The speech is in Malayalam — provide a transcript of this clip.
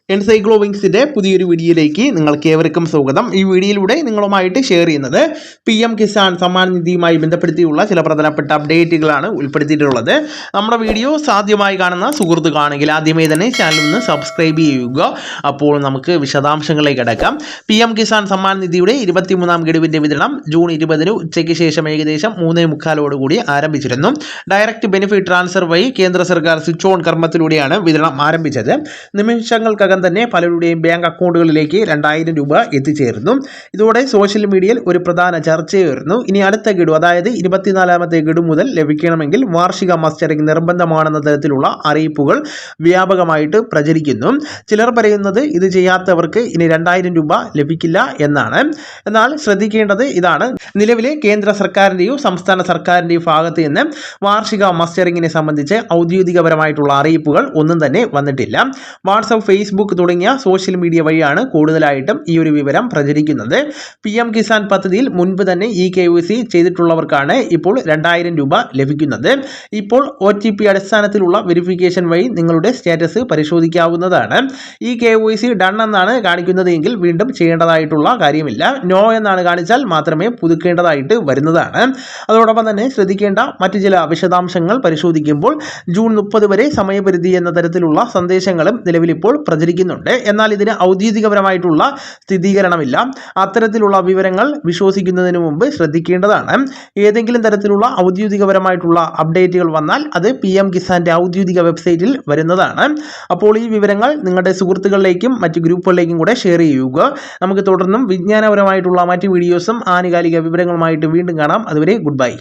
എൻസൈക്ലോവിങ്സിൻ്റെ പുതിയൊരു വീഡിയോയിലേക്ക് നിങ്ങൾക്ക് ഏവർക്കും സ്വാഗതം. ഈ വീഡിയോയിലൂടെ നിങ്ങളുമായിട്ട് ഷെയർ ചെയ്യുന്നത് PM കിസാൻ സമ്മാൻ നിധിയുമായി ബന്ധപ്പെടുത്തിയുള്ള ചില പ്രധാനപ്പെട്ട അപ്ഡേറ്റുകളാണ് ഉൾപ്പെടുത്തിയിട്ടുള്ളത്. നമ്മുടെ വീഡിയോ സാധ്യമായി കാണുന്ന സുഹൃത്തുക്കളാണെങ്കിൽ ആദ്യമേ തന്നെ ചാനൽ ഒന്ന് സബ്സ്ക്രൈബ് ചെയ്യുക. അപ്പോൾ നമുക്ക് വിശദാംശങ്ങളിലേക്ക് കിടക്കാം. PM കിസാൻ സമ്മാൻ നിധിയുടെ 23ാം ഗഡുവിൻ്റെ വിതരണം ജൂൺ 20 ഉച്ചയ്ക്ക് ശേഷം ഏകദേശം 3:45 ആരംഭിച്ചിരുന്നു. ഡയറക്റ്റ് ബെനിഫിറ്റ് ട്രാൻസ്ഫർ വഴി കേന്ദ്ര സർക്കാർ സ്വിച്ച് ഓൺ കർമ്മത്തിലൂടെയാണ് വിതരണം ആരംഭിച്ചത്. നിമിഷങ്ങൾക്കകം തന്നെ പലരുടെയും ബാങ്ക് അക്കൗണ്ടുകളിലേക്ക് 2000 രൂപ എത്തിച്ചേർന്നു. ഇതോടെ സോഷ്യൽ മീഡിയയിൽ ഒരു പ്രധാന ചർച്ചയായിരുന്നു. ഇനി അടുത്ത ഗഡു, അതായത് 24ാമത്തെ ഗഡു മുതൽ ലഭിക്കണമെങ്കിൽ വാർഷിക മസ്റ്ററിംഗ് നിർബന്ധമാണെന്ന തരത്തിലുള്ള അറിയിപ്പുകൾ വ്യാപകമായിട്ട് പ്രചരിക്കുന്നു. ചിലർ പറയുന്നത് ഇത് ചെയ്യാത്തവർക്ക് ഇനി 2000 രൂപ ലഭിക്കില്ല എന്നാണ്. എന്നാൽ ശ്രദ്ധിക്കേണ്ടത് ഇതാണ്: നിലവിലെ കേന്ദ്ര സർക്കാരിൻ്റെയോ സംസ്ഥാന സർക്കാരിൻ്റെയോ ഭാഗത്ത് നിന്ന് വാർഷിക മസ്റ്ററിങ്ങിനെ സംബന്ധിച്ച് ഔദ്യോഗികപരമായിട്ടുള്ള അറിയിപ്പുകൾ ഒന്നും തന്നെ വന്നിട്ടില്ല. വാട്സ്ആപ്പ്, ഫേസ്ബുക്ക് തുടങ്ങിയ സോഷ്യൽ മീഡിയ വഴിയാണ് കൂടുതലായിട്ടും ഈ ഒരു വിവരം പ്രചരിക്കുന്നത്. PM കിസാൻ പദ്ധതിയിൽ മുൻപ് തന്നെ KYC ചെയ്തിട്ടുള്ളവർക്കാണ് ഇപ്പോൾ 2000 രൂപ ലഭിക്കുന്നത്. ഇപ്പോൾ OTP അടിസ്ഥാനത്തിലുള്ള വെരിഫിക്കേഷൻ വഴി നിങ്ങളുടെ സ്റ്റാറ്റസ് പരിശോധിക്കാവുന്നതാണ്. KYC ഡൺ എന്നാണ് കാണിക്കുന്നത് എങ്കിൽ വീണ്ടും ചെയ്യേണ്ടതായിട്ടുള്ള കാര്യമില്ല. നോ എന്നാണ് കാണിച്ചാൽ മാത്രമേ പുതുക്കേണ്ടതായിട്ട് വരുന്നതാണ്. അതോടൊപ്പം തന്നെ ശ്രദ്ധിക്കേണ്ട മറ്റു ചില വിശദാംശങ്ങൾ പരിശോധിക്കുമ്പോൾ ജൂൺ 30 വരെ സമയപരിധി എന്ന തരത്തിലുള്ള സന്ദേശങ്ങളും നിലവിലിപ്പോൾ പ്രചരിക്കുന്നുണ്ട്. എന്നാൽ ഇതിന് ഔദ്യോഗികപരമായിട്ടുള്ള സ്ഥിരീകരണമില്ല. അത്തരത്തിലുള്ള വിവരങ്ങൾ വിശ്വസിക്കുന്നതിന് മുമ്പ് ശ്രദ്ധിക്കേണ്ടതാണ്. ഏതെങ്കിലും തരത്തിലുള്ള ഔദ്യോഗികപരമായിട്ടുള്ള അപ്ഡേറ്റുകൾ വന്നാൽ അത് PM കിസാന്റെ ഔദ്യോഗിക വെബ്സൈറ്റിൽ വരുന്നതാണ്. അപ്പോൾ ഈ വിവരങ്ങൾ നിങ്ങളുടെ സുഹൃത്തുക്കളിലേക്കും മറ്റ് ഗ്രൂപ്പുകളിലേക്കും കൂടെ ഷെയർ ചെയ്യുക. നമുക്ക് തുടർന്നും വിജ്ഞാനപരമായിട്ടുള്ള മറ്റ് വീഡിയോസും ആനുകാലിക വിവരങ്ങളുമായിട്ട് വീണ്ടും കാണാം. അതുവരെ ഗുഡ് ബൈ.